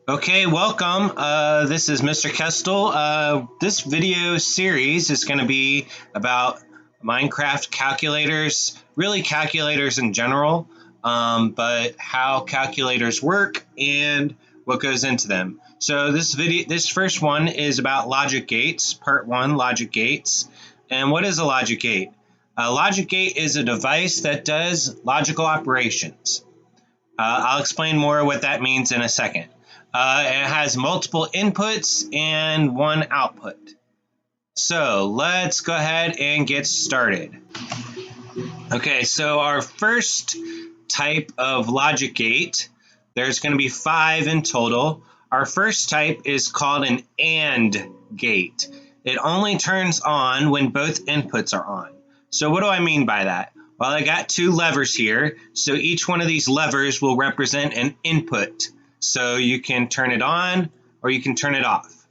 Okay, welcome. This is Mr. Kestel. This video series is going to be about Minecraft calculators, really calculators in general, but how calculators work and what goes into them. So this first one is about logic gates, part one, logic gates. And what is a logic gate? A logic gate is a device that does logical operations. I'll explain more what that means in a second. It has multiple inputs and one output. So let's go ahead and get started. Okay, so our first type of logic gate, there's going to be 5 in total. Our first type is called an AND gate. It only turns on when both inputs are on. So what do I mean by that? Well, I got 2 levers here, so each one of these levers will represent an input. So you can turn it on or you can turn it off.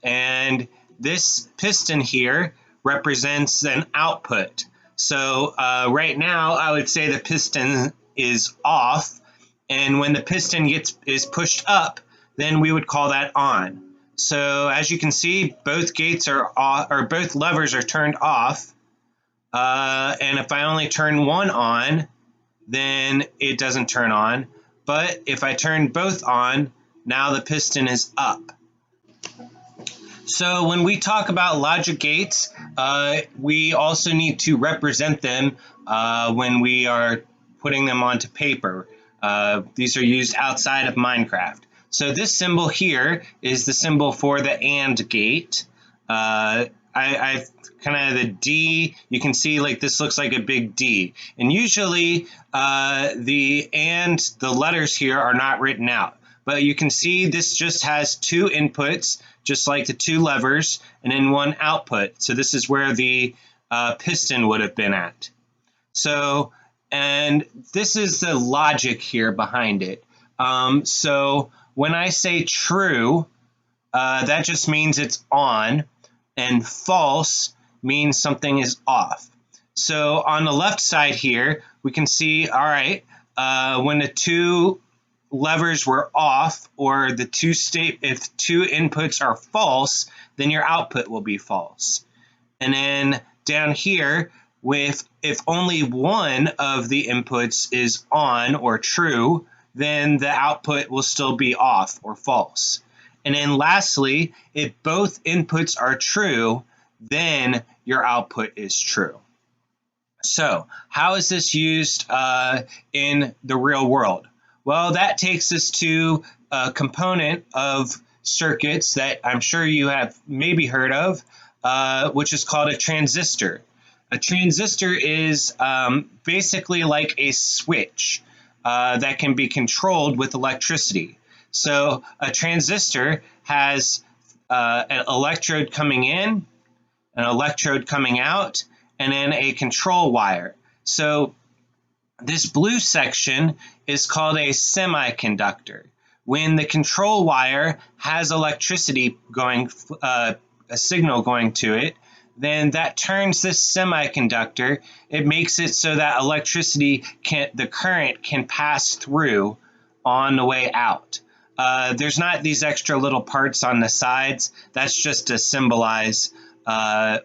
And this piston here represents an output. So right now I would say the piston is off, and when the piston is pushed up, then we would call that on. So as you can see, both gates are off, or both levers are turned off. And if I only turn one on, then it doesn't turn on. But if I turn both on, now the piston is up. So when we talk about logic gates, we also need to represent them when we are putting them onto paper. These are used outside of Minecraft. So this symbol here is the symbol for the AND gate. I've kind of the D, you can see like this looks like a big D. And usually the letters here are not written out. But you can see this just has 2 inputs, just like the 2 levers, and then 1 output. So this is where the piston would have been at. So, and this is the logic here behind it. So when I say true, that just means it's on, and false means something is off. So on the left side here, we can see, all right, when the 2 levers were off, or if 2 inputs are false, then your output will be false. And then down here, if only one of the inputs is on or true, then the output will still be off or false. And then lastly, if both inputs are true, then your output is true. So how is this used in the real world? Well, that takes us to a component of circuits that I'm sure you have maybe heard of, which is called a transistor. A transistor is basically like a switch that can be controlled with electricity. So a transistor has an electrode coming in, an electrode coming out, and then a control wire. So this blue section is called a semiconductor. When the control wire has electricity going, a signal going to it, then that turns this semiconductor. It makes it so that the current can pass through on the way out. There's not these extra little parts on the sides. That's just to symbolize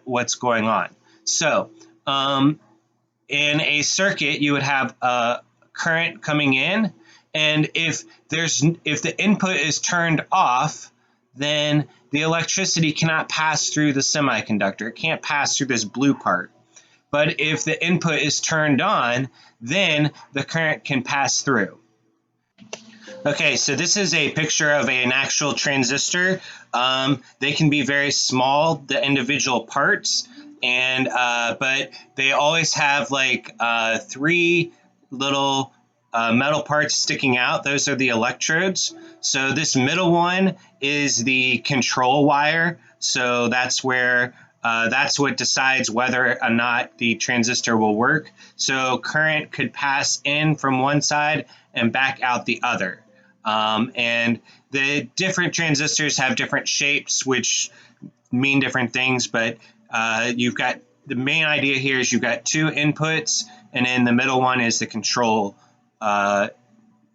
what's going on. So, in a circuit, you would have a current coming in, and if the input is turned off, then the electricity cannot pass through the semiconductor. It can't pass through this blue part. But if the input is turned on, then the current can pass through. Okay, so this is a picture of an actual transistor. They can be very small, the individual parts, and but they always have like 3 little metal parts sticking out. Those are the electrodes. So this middle one is the control wire. So that's where that's what decides whether or not the transistor will work. So current could pass in from one side and back out the other. And the different transistors have different shapes, which mean different things, but you've got the main idea here is you've got 2 inputs, and then the middle one is the control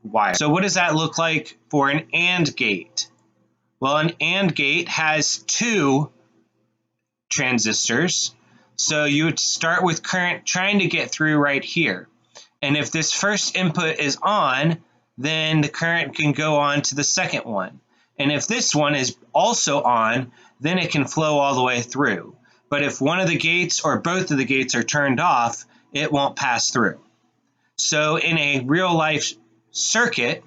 wire. So what does that look like for an AND gate? Well, an AND gate has two transistors. So you would start with current trying to get through right here. And if this first input is on, then the current can go on to the second one. And if this one is also on, then it can flow all the way through. But if one of the gates or both of the gates are turned off, it won't pass through. So in a real life circuit,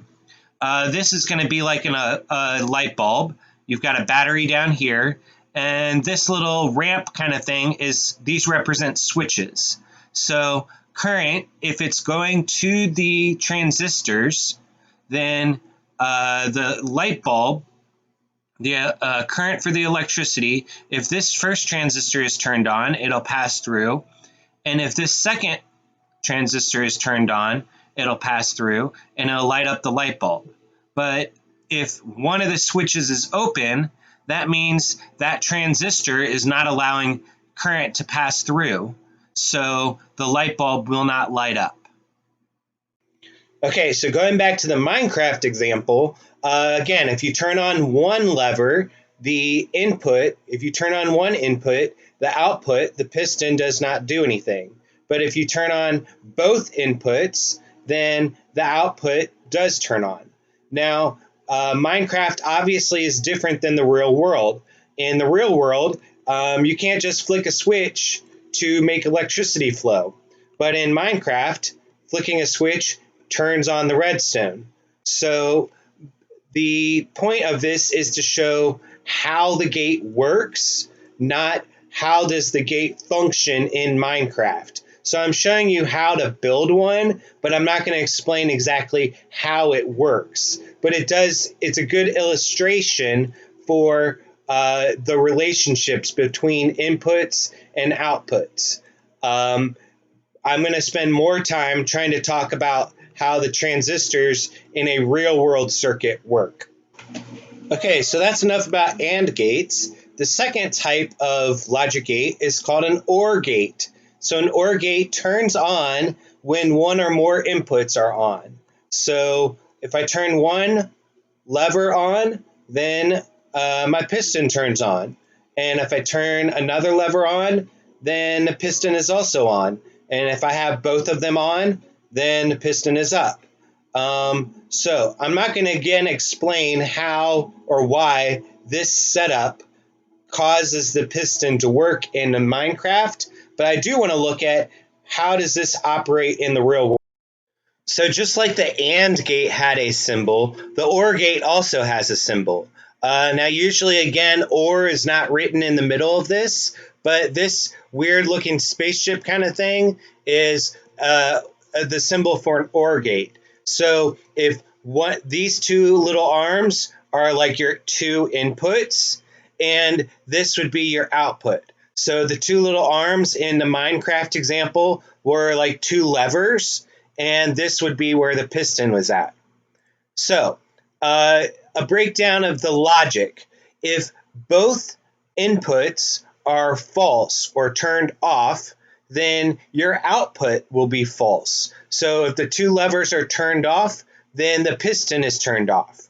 this is going to be like in a light bulb. You've got a battery down here, and this little ramp kind of thing these represent switches. So current, if it's going to the transistors, then the light bulb, the current for the electricity, if this first transistor is turned on, it'll pass through. And if this second transistor is turned on, it'll pass through and it'll light up the light bulb. But if one of the switches is open, that means that transistor is not allowing current to pass through. So the light bulb will not light up. Okay, so going back to the Minecraft example, again, if you turn on one lever, the input, if you turn on one input, the output, the piston does not do anything. But if you turn on both inputs, then the output does turn on. Now, Minecraft obviously is different than the real world. In the real world, you can't just flick a switch to make electricity flow. But in Minecraft, flicking a switch turns on the redstone. So the point of this is to show how the gate works, not how does the gate function in Minecraft. So I'm showing you how to build one, but I'm not going to explain exactly how it works. But it's a good illustration for the relationships between inputs and outputs. I'm going to spend more time trying to talk about how the transistors in a real world circuit work. Okay, so that's enough about AND gates. The second type of logic gate is called an OR gate. So an OR gate turns on when one or more inputs are on. So if I turn one lever on, then my piston turns on. And if I turn another lever on, then the piston is also on. And if I have both of them on, then the piston is up. So I'm not going to again explain how or why this setup causes the piston to work in Minecraft, but I do want to look at how does this operate in the real world. So just like the AND gate had a symbol, the OR gate also has a symbol. Now usually again, OR is not written in the middle of this, but this weird looking spaceship kind of thing is the symbol for an OR gate. So if these two little arms are like your two inputs, and this would be your output. So the two little arms in the Minecraft example were like two levers, and this would be where the piston was at. So a breakdown of the logic. If both inputs are false or turned off, then your output will be false. So if the two levers are turned off, then the piston is turned off.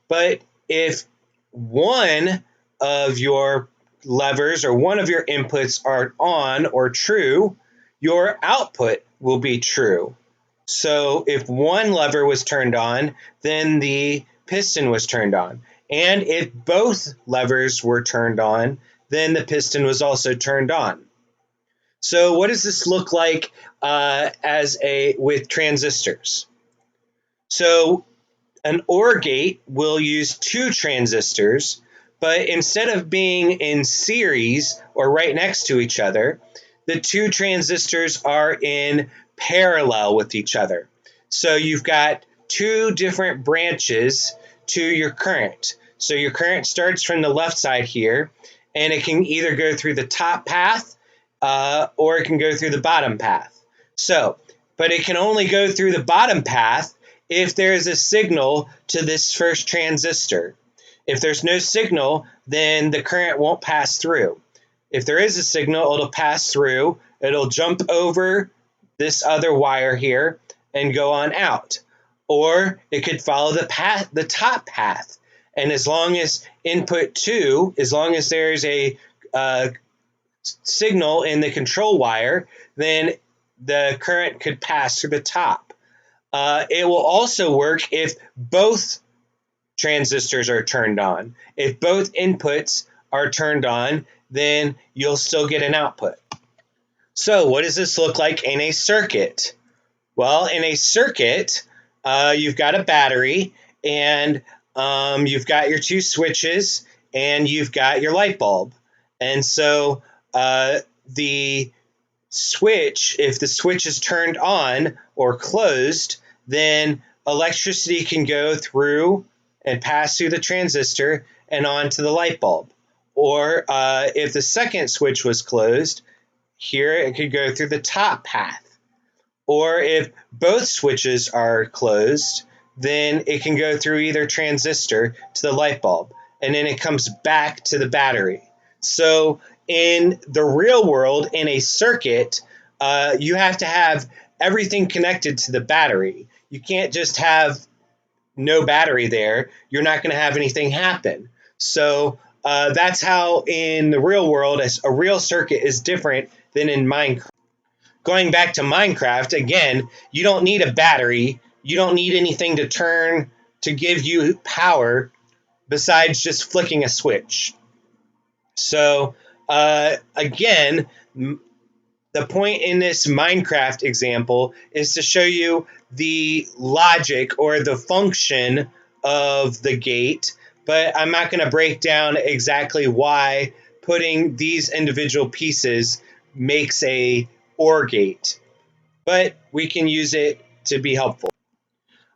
But if one of your levers or one of your inputs are on or true, your output will be true. So if one lever was turned on, then the piston was turned on. And if both levers were turned on, then the piston was also turned on. So what does this look like with transistors? So an OR gate will use two transistors, but instead of being in series or right next to each other, the two transistors are in parallel with each other. So you've got two different branches to your current. So your current starts from the left side here, and it can either go through the top path or it can go through the bottom path. But it can only go through the bottom path if there is a signal to this first transistor. If there's no signal, then the current won't pass through. If there is a signal, it'll pass through. It'll jump over this other wire here and go on out. or it could follow the top path. And as long as input 2, as long as there's a signal in the control wire, then the current could pass through the top. It will also work if both transistors are turned on. If both inputs are turned on, then you'll still get an output. So what does this look like in a circuit? Well, in a circuit, you've got a battery, and you've got your two switches, and you've got your light bulb. And so the switch, if the switch is turned on or closed, then electricity can go through and pass through the transistor and onto the light bulb. Or if the second switch was closed, here it could go through the top path. Or if both switches are closed, then it can go through either transistor to the light bulb, and then it comes back to the battery. So in the real world, in a circuit, you have to have everything connected to the battery. You can't just have no battery there. You're not going to have anything happen. So that's how in the real world, a real circuit is different than in Minecraft. Going back to Minecraft, again, you don't need a battery. You don't need anything to turn to give you power besides just flicking a switch. So again, the point in this Minecraft example is to show you the logic or the function of the gate, but I'm not going to break down exactly why putting these individual pieces makes a OR gate, but we can use it to be helpful.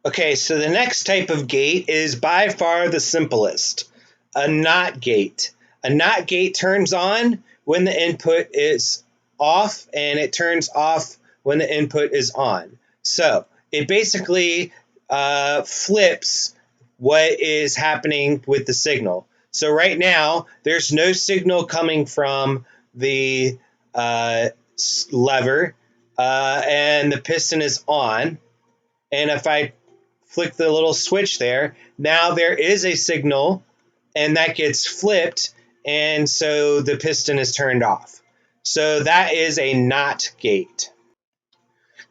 Okay, so the next type of gate is by far the simplest, a NOT gate. A NOT gate turns on when the input is off, and it turns off when the input is on. So it basically flips what is happening with the signal. So right now, there's no signal coming from the lever, and the piston is on. And if I flick the little switch there, now there is a signal, and that gets flipped, and so the piston is turned off. So that is a NOT gate.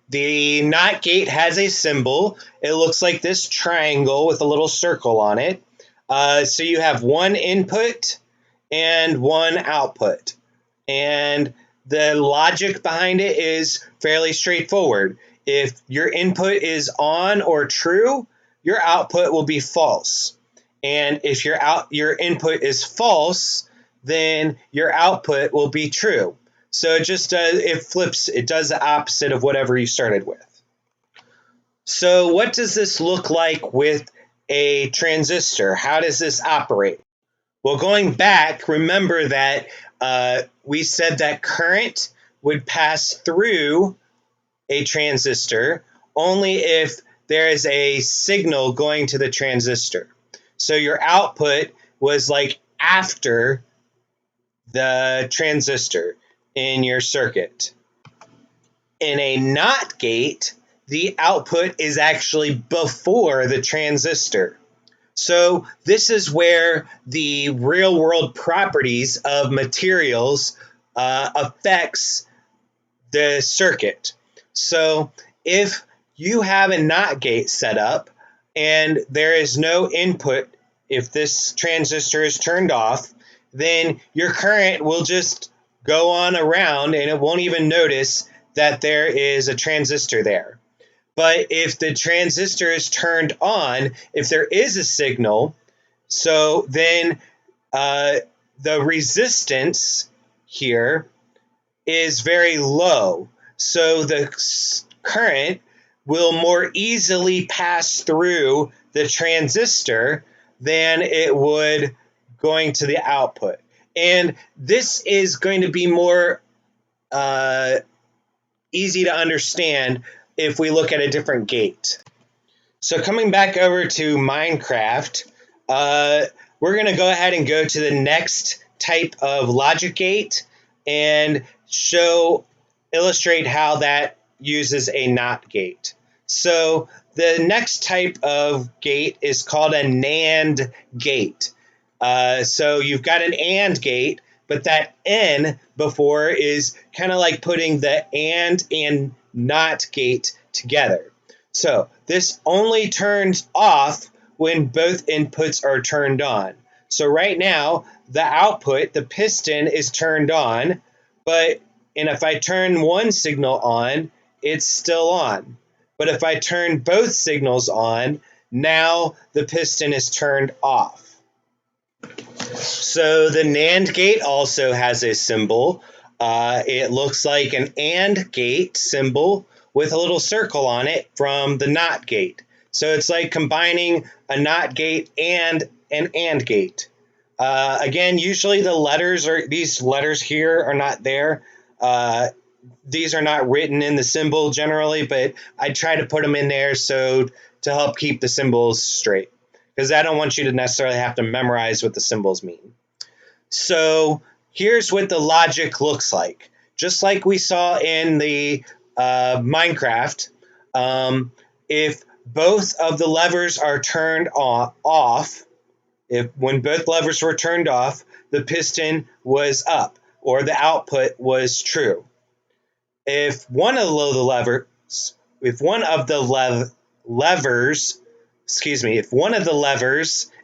The NOT gate has a symbol. It looks like this triangle with a little circle on it. So you have one input and one output. And the logic behind it is fairly straightforward. If your input is on or true, your output will be false. And if your input is false, then your output will be true. So it flips, it does the opposite of whatever you started with. So what does this look like with a transistor? How does this operate? Well, going back, remember that we said that current would pass through a transistor only if there is a signal going to the transistor. So your output was like after the transistor in your circuit. In a NOT gate, the output is actually before the transistor. So this is where the real world properties of materials affects the circuit. So if you have a NOT gate set up and there is no input, if this transistor is turned off, then your current will just go on around and it won't even notice that there is a transistor there. But if the transistor is turned on, if there is a signal, so then the resistance here is very low. So the current will more easily pass through the transistor than it would going to the output. And this is going to be more easy to understand if we look at a different gate. So coming back over to Minecraft, we're going to go ahead and go to the next type of logic gate and illustrate how that uses a NOT gate. So the next type of gate is called a NAND gate. So you've got an AND gate, but that N before is kind of like putting the and NOT gate together. So this only turns off when both inputs are turned on. So right now, the output, the piston, is turned on, and if I turn one signal on, it's still on. But if I turn both signals on, now the piston is turned off. So the NAND gate also has a symbol. It looks like an AND gate symbol with a little circle on it from the NOT gate. So it's like combining a NOT gate and an AND gate. Again, usually these letters here are not there. These are not written in the symbol generally, but I try to put them in there to help keep the symbols straight, because I don't want you to necessarily have to memorize what the symbols mean. So here's what the logic looks like. Just like we saw in the Minecraft, if both of the levers are turned off, when both levers were turned off, the piston was up, or the output was true. If one of the levers,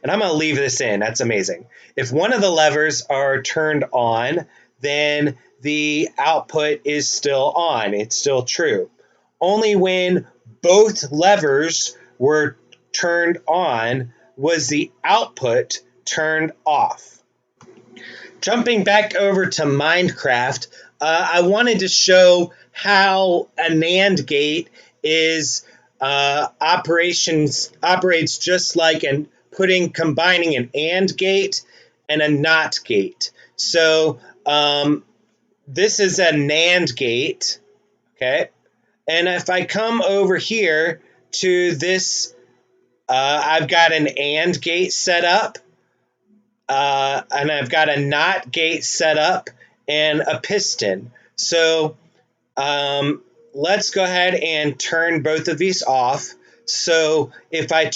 and I'm going to leave this in, that's amazing. If one of the levers are turned on, then the output is still on. It's still true. Only when both levers were turned on was the output turned off. Jumping back over to Minecraft, I wanted to show how a NAND gate operates just like combining an AND gate and a NOT gate. So this is a NAND gate, okay? And if I come over here to this, I've got an AND gate set up, and I've got a NOT gate set up and a piston. So let's go ahead and turn both of these off. So if I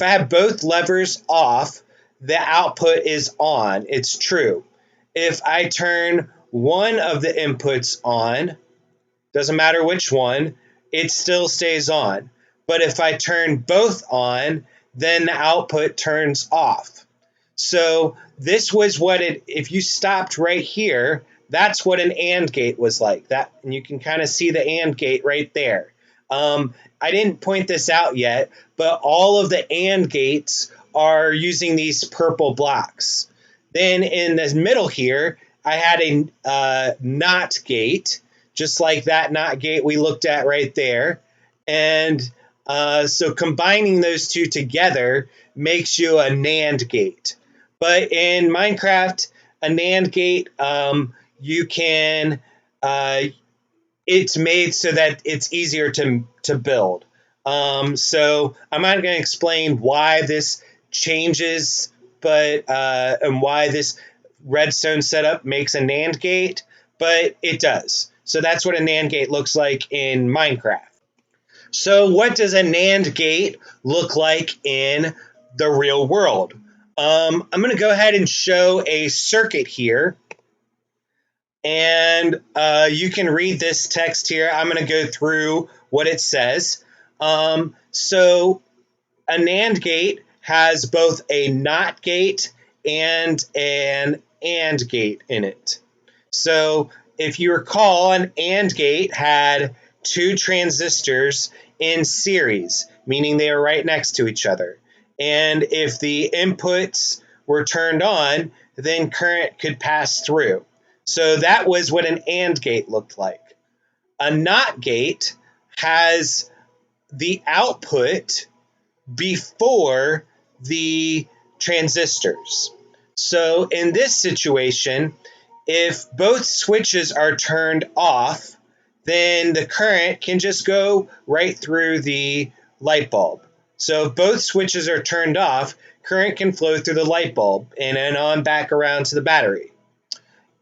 have both levers off, the output is on. It's true. If I turn one of the inputs on, doesn't matter which one, it still stays on. But if I turn both on, then the output turns off. So this was if you stopped right here, that's what an AND gate was like. And you can kind of see the AND gate right there. I didn't point this out yet, but all of the AND gates are using these purple blocks. Then in the middle here, I had a NOT gate, just like that NOT gate we looked at right there. And so combining those two together makes you a NAND gate. But in Minecraft, a NAND gate, it's made so that it's easier to build. So I'm not going to explain why this changes, and why this redstone setup makes a NAND gate, but it does. So that's what a NAND gate looks like in Minecraft. So what does a NAND gate look like in the real world? I'm going to go ahead and show a circuit here. And you can read this text here. I'm going to go through what it says. So a NAND gate has both a NOT gate and an AND gate in it. So if you recall, an AND gate had two transistors in series, meaning they are right next to each other. And if the inputs were turned on, then current could pass through. So that was what an AND gate looked like. A NOT gate has the output before the transistors. So in this situation, if both switches are turned off, then the current can just go right through the light bulb. So if both switches are turned off, current can flow through the light bulb and then on back around to the battery.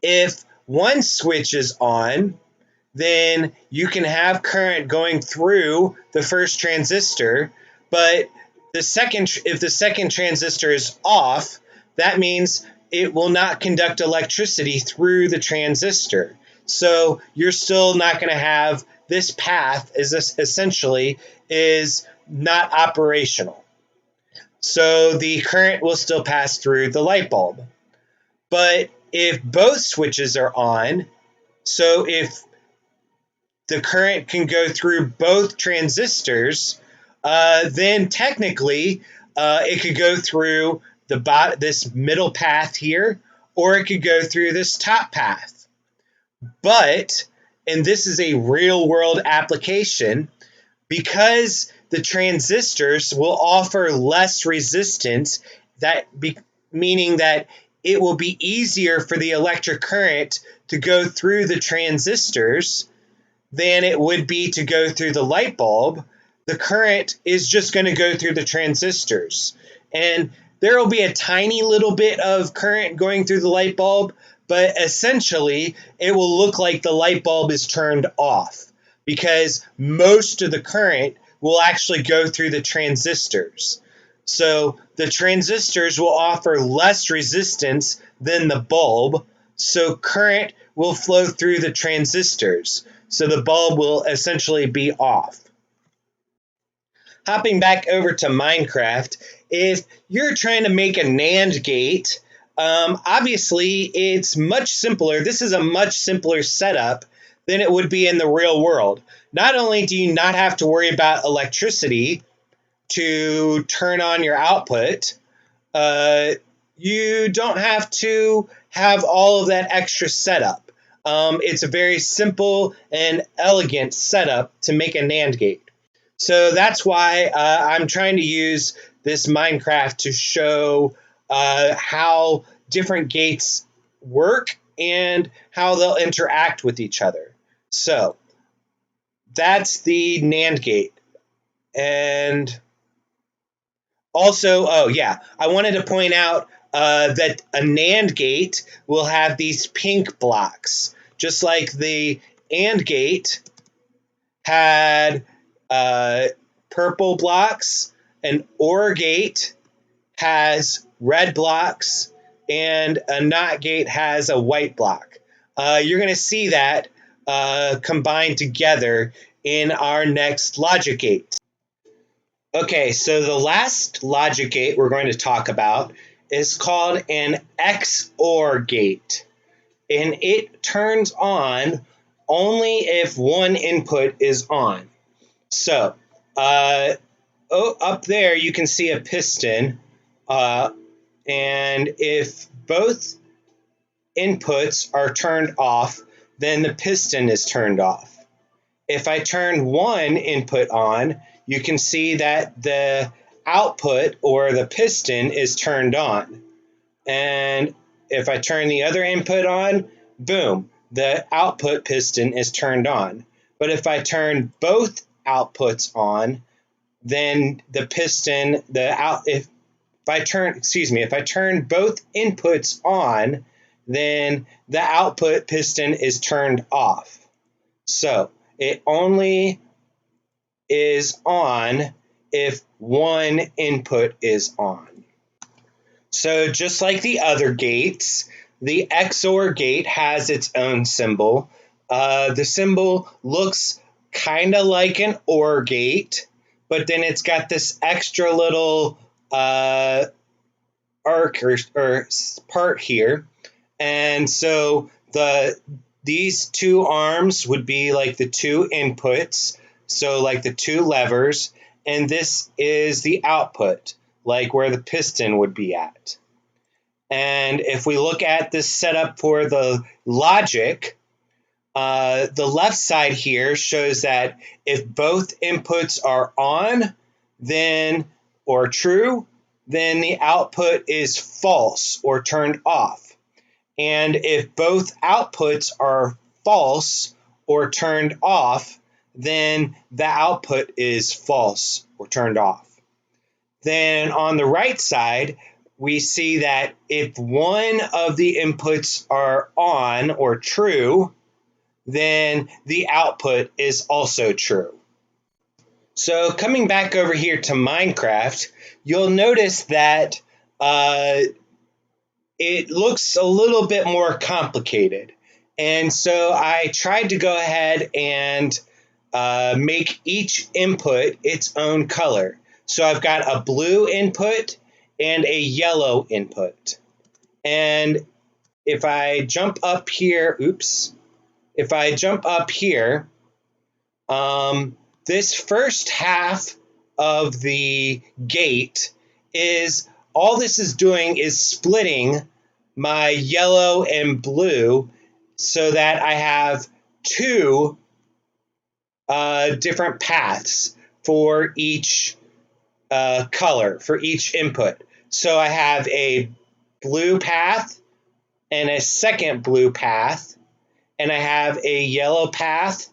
If one switch is on, then you can have current going through the first transistor, but if the second transistor is off, that means it will not conduct electricity through the transistor. So you're still not going to have this path essentially is not operational. So the current will still pass through the light bulb. But if both switches are on, so if the current can go through both transistors, then technically it could go through this middle path here, or it could go through this top path. But, and this is a real world application, because the transistors will offer less resistance, meaning that it will be easier for the electric current to go through the transistors than it would be to go through the light bulb. The current is just going to go through the transistors. And there will be a tiny little bit of current going through the light bulb, but essentially it will look like the light bulb is turned off because most of the current will actually go through the transistors. So the transistors will offer less resistance than the bulb, so current will flow through the transistors. So the bulb will essentially be off. Hopping back over to Minecraft, if you're trying to make a NAND gate, obviously it's much simpler. This is a much simpler setup than it would be in the real world. Not only do you not have to worry about electricity to turn on your output, you don't have to have all of that extra setup. It's a very simple and elegant setup to make a NAND gate. So that's why I'm trying to use this Minecraft to show how different gates work and how they'll interact with each other. So that's the NAND gate. And also, oh yeah, I wanted to point out that a NAND gate will have these pink blocks, just like the AND gate had purple blocks. An OR gate has red blocks, and a NOT gate has a white block. You're going to see that combined together in our next logic gate. Okay, so the last logic gate we're going to talk about is called an XOR gate, and it turns on only if one input is on. So up there you can see a piston, and if both inputs are turned off, then the piston is turned off. If I turn one input on, you can see that the output or the piston is turned on. And if I turn the other input on, boom, the output piston is turned on. But if I turn both outputs on, then the piston, if I turn both inputs on, then the output piston is turned off. So it only is on if one input is on. So just like the other gates, the XOR gate has its own symbol. The symbol looks kind of like an OR gate, but then it's got this extra little arc or part here. And so these two arms would be like the two inputs, so like the two levers, and this is the output, like where the piston would be at. And if we look at this setup for the logic, the left side here shows that if both inputs are on, then or true, then the output is false or turned off. And if both outputs are false or turned off, then the output is false or turned off. Then on the right side, we see that if one of the inputs are on or true, then the output is also true. So coming back over here to Minecraft, you'll notice that it looks a little bit more complicated. And so I tried to go ahead and make each input its own color. So I've got a blue input and a yellow input. And if I jump up here, if I jump up here, this first half of the gate is, all this is doing is splitting my yellow and blue so that I have two different paths for each color, for each input. So I have a blue path and a second blue path, and I have a yellow path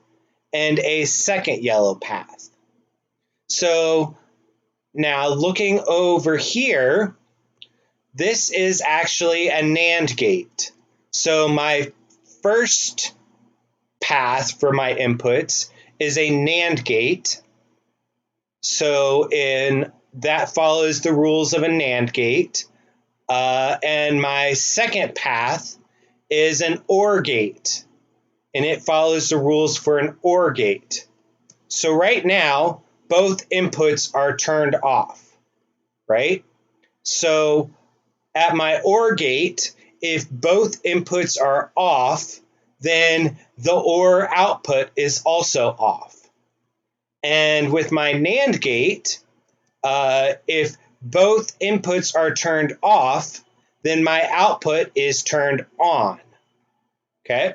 and a second yellow path. So now looking over here, this is actually a NAND gate. So my first path for my inputs is a NAND gate. So that follows the rules of a NAND gate. And my second path is an OR gate, and it follows the rules for an OR gate. So right now, both inputs are turned off, right? So at my OR gate, if both inputs are off, then the OR output is also off. And with my NAND gate, if both inputs are turned off, then my output is turned on. Okay?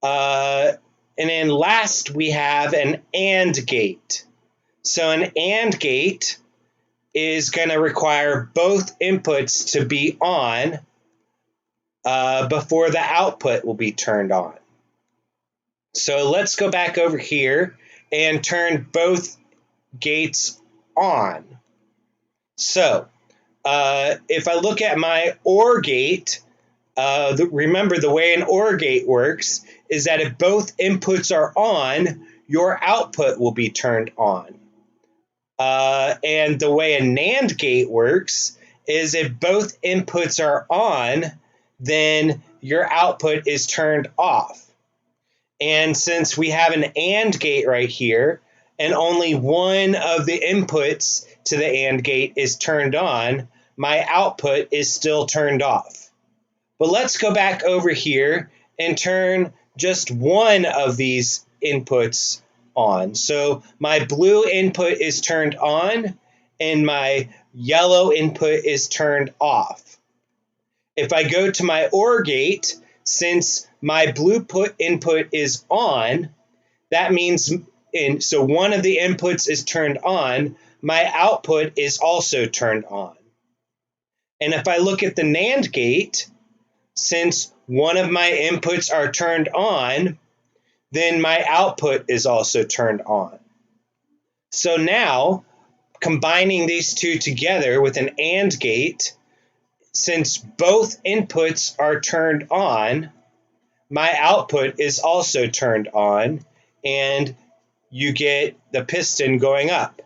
And then last, we have an AND gate. So an AND gate is going to require both inputs to be on before the output will be turned on. So let's go back over here and turn both gates on. So if I look at my OR gate, remember the way an OR gate works is that if both inputs are on, your output will be turned on. And the way a NAND gate works is if both inputs are on, then your output is turned off. And since we have an AND gate right here, and only one of the inputs to the AND gate is turned on, my output is still turned off. But let's go back over here and turn just one of these inputs on. So my blue input is turned on and my yellow input is turned off. If I go to my OR gate, since my blue input is on, that means, so one of the inputs is turned on, my output is also turned on. And if I look at the NAND gate, since one of my inputs are turned on, then my output is also turned on. So now, combining these two together with an AND gate, since both inputs are turned on, my output is also turned on, and you get the piston going up.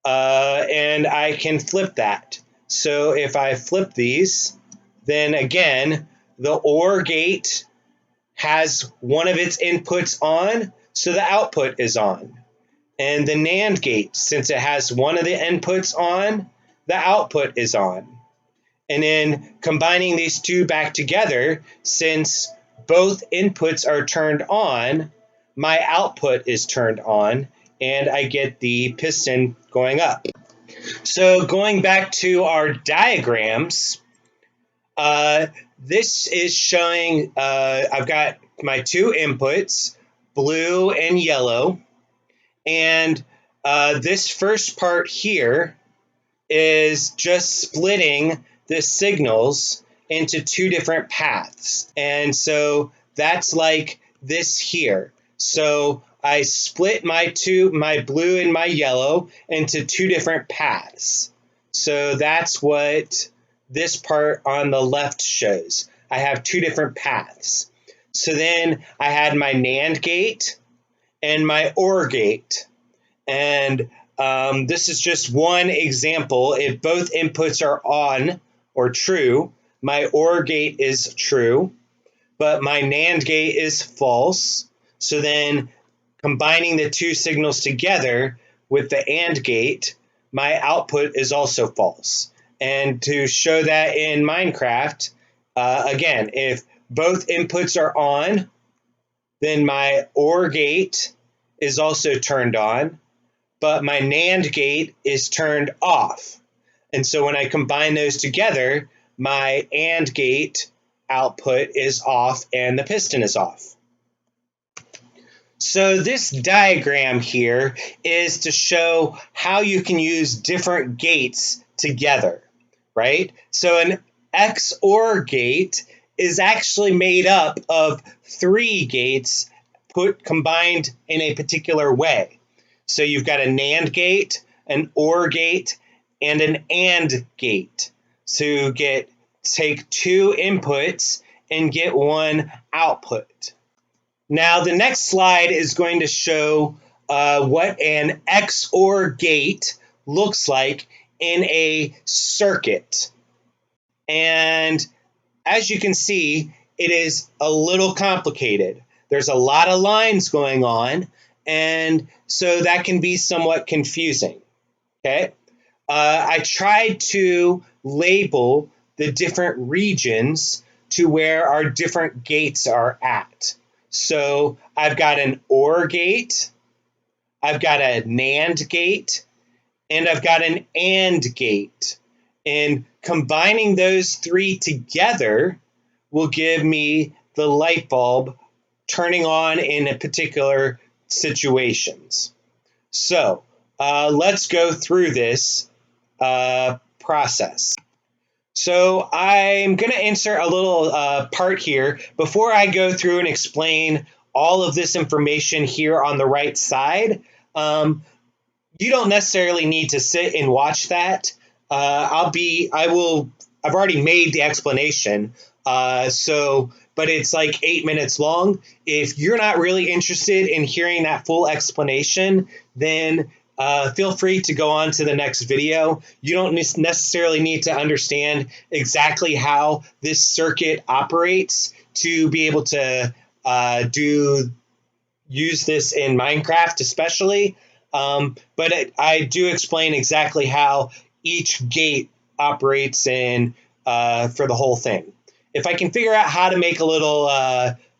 And I can flip that. So if I flip these, then again, the OR gate has one of its inputs on, so the output is on. And the NAND gate, since it has one of the inputs on, the output is on. And then combining these two back together, since both inputs are turned on, my output is turned on, and I get the piston going up. So going back to our diagrams, this is showing I've got my two inputs, blue and yellow, and this first part here is just splitting the signals into two different paths. And so that's like this here. So I split my blue and my yellow into two different paths. So that's what this part on the left shows. I have two different paths. So then I had my NAND gate and my OR gate. And this is just one example. If both inputs are on or true, my OR gate is true, but my NAND gate is false. So then combining the two signals together with the AND gate, my output is also false. And to show that in Minecraft, again, if both inputs are on, then my OR gate is also turned on, but my NAND gate is turned off. And so when I combine those together, my AND gate output is off and the piston is off. So this diagram here is to show how you can use different gates together, right? So an XOR gate is actually made up of 3 gates combined in a particular way. So you've got a NAND gate, an OR gate, and an AND gate. So take 2 inputs and get 1 output. Now the next slide is going to show what an XOR gate looks like in a circuit. And as you can see, it is a little complicated. There's a lot of lines going on, and so that can be somewhat confusing. Okay, I tried to label the different regions to where our different gates are at. So I've got an OR gate, I've got a NAND gate, and I've got an AND gate. And combining those 3 together will give me the light bulb turning on in a particular situations. So let's go through this process. So I'm going to insert a little part here before I go through and explain all of this information here on the right side. You don't necessarily need to sit and watch that. I've already made the explanation. But it's like 8 minutes long. If you're not really interested in hearing that full explanation, then feel free to go on to the next video. You don't necessarily need to understand exactly how this circuit operates to be able to use this in Minecraft especially. But I do explain exactly how each gate operates in for the whole thing. If I can figure out how to make a little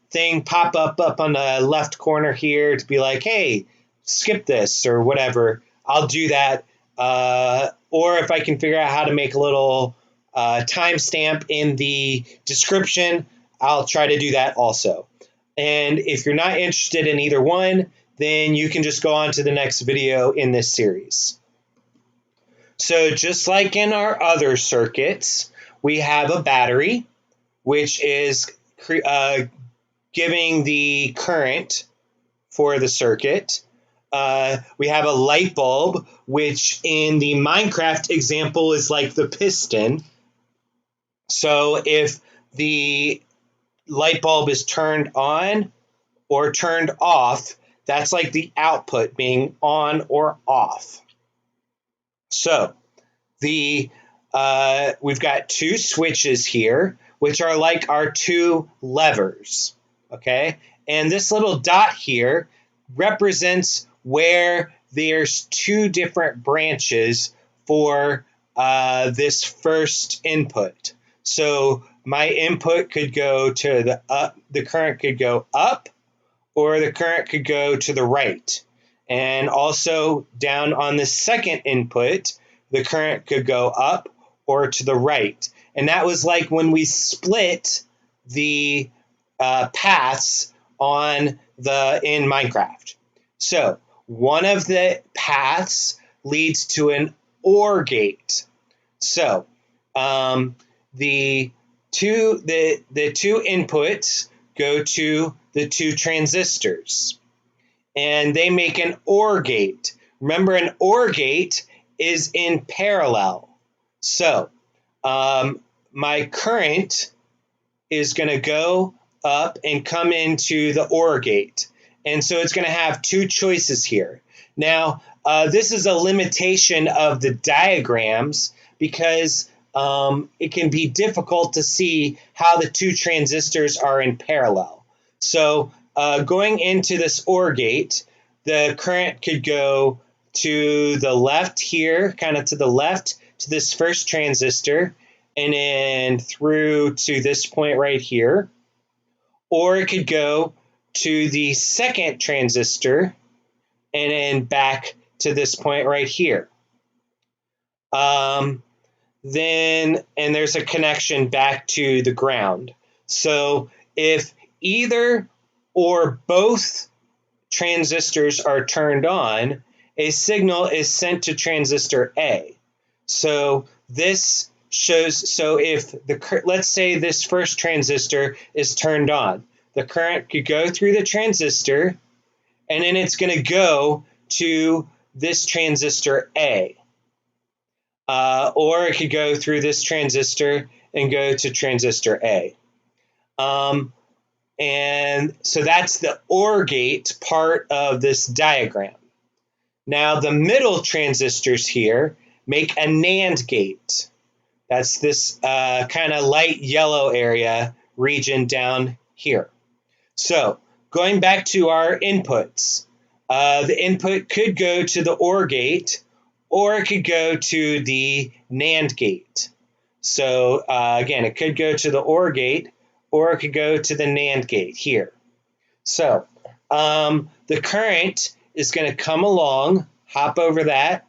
thing pop up on the left corner here to be like, hey, skip this or whatever, I'll do that. Or if I can figure out how to make a little timestamp in the description, I'll try to do that also. And if you're not interested in either one, then you can just go on to the next video in this series. So just like in our other circuits, we have a battery, which is giving the current for the circuit. We have a light bulb, which in the Minecraft example is like the piston. So if the light bulb is turned on or turned off, that's like the output being on or off. So we've got 2 switches here, which are like our 2 levers, okay? And this little dot here represents where there's 2 different branches for this first input. So my input could go to the up, the current could go up, or the current could go to the right. And also down on the second input, the current could go up or to the right. And that was like when we split the paths in Minecraft. So one of the paths leads to an OR gate. So the two inputs go to the 2 transistors, and they make an OR gate. Remember, an OR gate is in parallel. So my current is going to go up and come into the OR gate. And so it's going to have two choices here. Now, this is a limitation of the diagrams because it can be difficult to see how the two transistors are in parallel. So going into this OR gate, the current could go to the left here, kind of to the left to this first transistor, and then through to this point right here. Or it could go to the second transistor and then back to this point right here. And there's a connection back to the ground. So if either or both transistors are turned on, a signal is sent to transistor A. So this shows, so if let's say this first transistor is turned on, the current could go through the transistor and then it's going to go to this transistor A. Or it could go through this transistor and go to transistor A. And so that's the OR gate part of this diagram. Now the middle transistors here make a NAND gate. That's this kind of light yellow area region down here. So going back to our inputs, the input could go to the OR gate or it could go to the NAND gate. So again, it could go to the OR gate or it could go to the NAND gate here. So the current is going to come along, hop over that,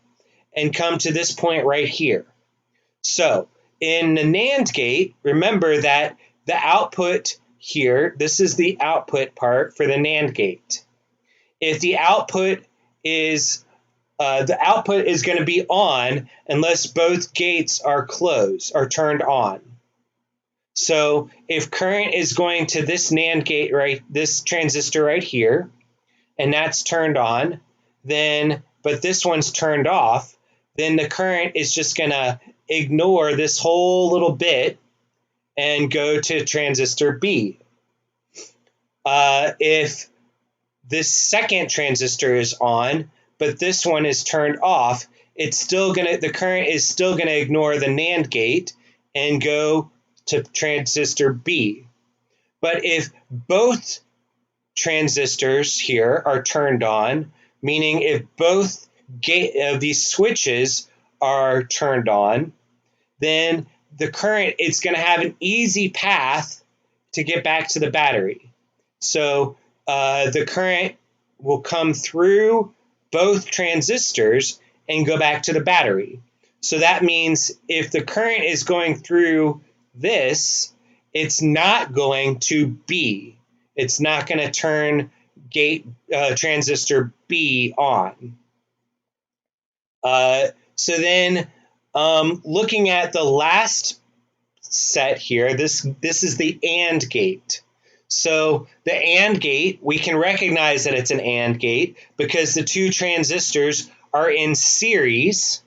and come to this point right here. So in the NAND gate, remember that the output here, this is the output part for the NAND gate. If the output is going to be on unless both gates are closed or turned on. So if current is going to this NAND gate, right, this transistor right here, and that's turned on, then, but this one's turned off, then the current is just going to ignore this whole little bit and go to transistor B. If this second transistor is on, but this one is turned off, the current is still gonna ignore the NAND gate and go to transistor B. But if both transistors here are turned on, meaning if both these switches are turned on, then the current, it's going to have an easy path to get back to the battery. So the current will come through both transistors and go back to the battery. So that means if the current is going through this, it's not going to B. It's not going to turn transistor B on. So then looking at the last set here, this is the AND gate. So the AND gate, we can recognize that it's an AND gate because the two transistors are in series.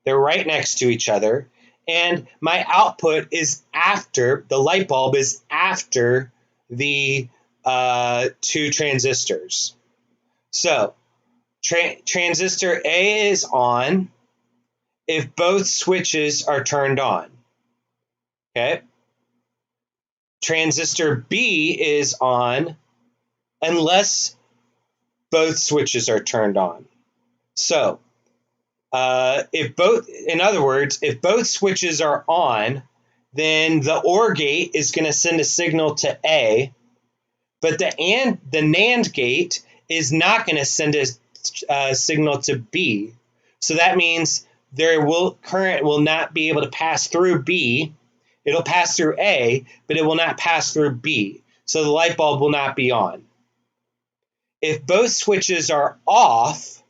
They're right next to each other. And my output is after, the light bulb is after the two transistors. So transistor A is on if both switches are turned on. Okay. Transistor B is on unless both switches are turned on. So if both switches are on, then the OR gate is going to send a signal to A, but the NAND gate is not going to send a signal to B. So that means current will not be able to pass through B. It'll pass through A, but it will not pass through B. So the light bulb will not be on. If both switches are off,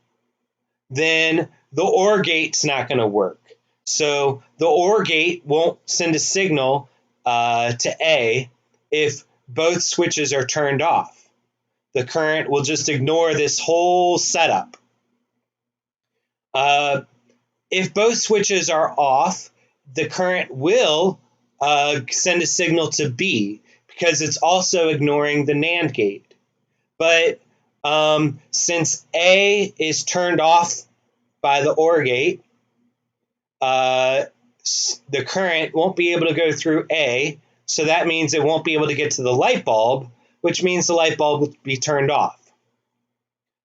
then the OR gate's not going to work. So the OR gate won't send a signal to A if both switches are turned off. The current will just ignore this whole setup. If both switches are off, the current will send a signal to B because it's also ignoring the NAND gate. But since A is turned off by the OR gate, the current won't be able to go through A, so that means it won't be able to get to the light bulb, which means the light bulb will be turned off.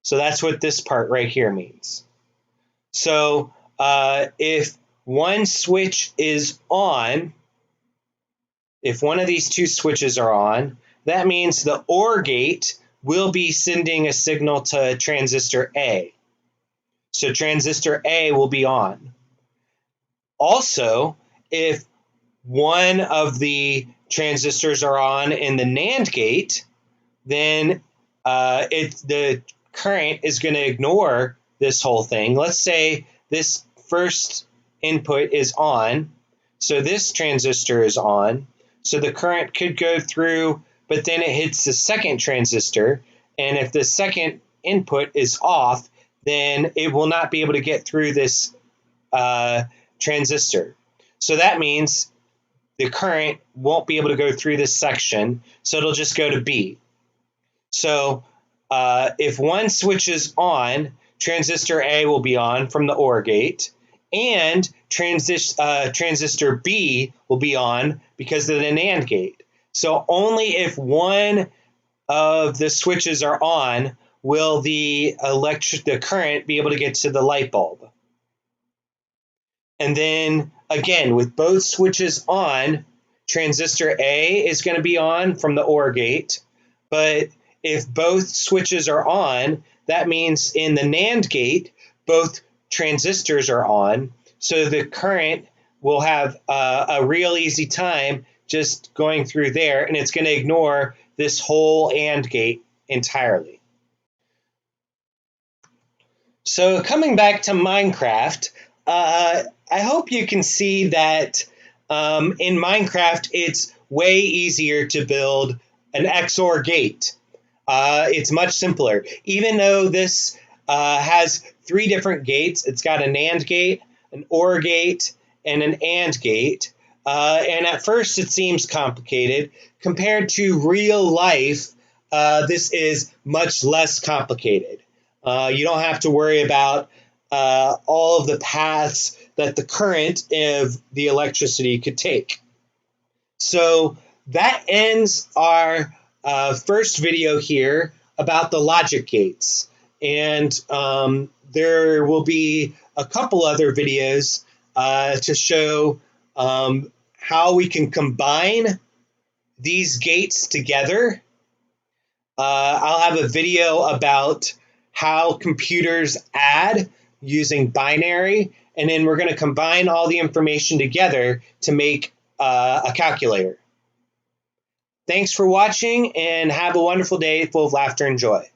So that's what this part right here means. So if one switch is on, if one of these two switches are on, that means the OR gate will be sending a signal to transistor A. So transistor A will be on. Also, if one of the transistors are on in the NAND gate, then the current is going to ignore this whole thing. Let's say this first input is on, so this transistor is on, so the current could go through, but then it hits the second transistor, and if the second input is off, then it will not be able to get through this transistor. So that means the current won't be able to go through this section, so it'll just go to B. So if one switch is on, transistor A will be on from the OR gate, and transistor B will be on because of the NAND gate. So only if one of the switches are on will the current be able to get to the light bulb. And then again, with both switches on, transistor A is going to be on from the OR gate, but if both switches are on, that means in the NAND gate, both transistors are on, so the current will have a real easy time just going through there, and it's going to ignore this whole AND gate entirely. So coming back to Minecraft, I hope you can see that in Minecraft, it's way easier to build an XOR gate. It's much simpler. Even though this has 3 different gates, it's got a NAND gate, an OR gate, and an AND gate. And at first it seems complicated. Compared to real life, this is much less complicated. You don't have to worry about all of the paths that the current of the electricity could take. So that ends our first video here about the logic gates. And there will be a couple other videos to show how we can combine these gates together. I'll have a video about how computers add using binary, and then we're going to combine all the information together to make a calculator. Thanks for watching, and have a wonderful day full of laughter and joy.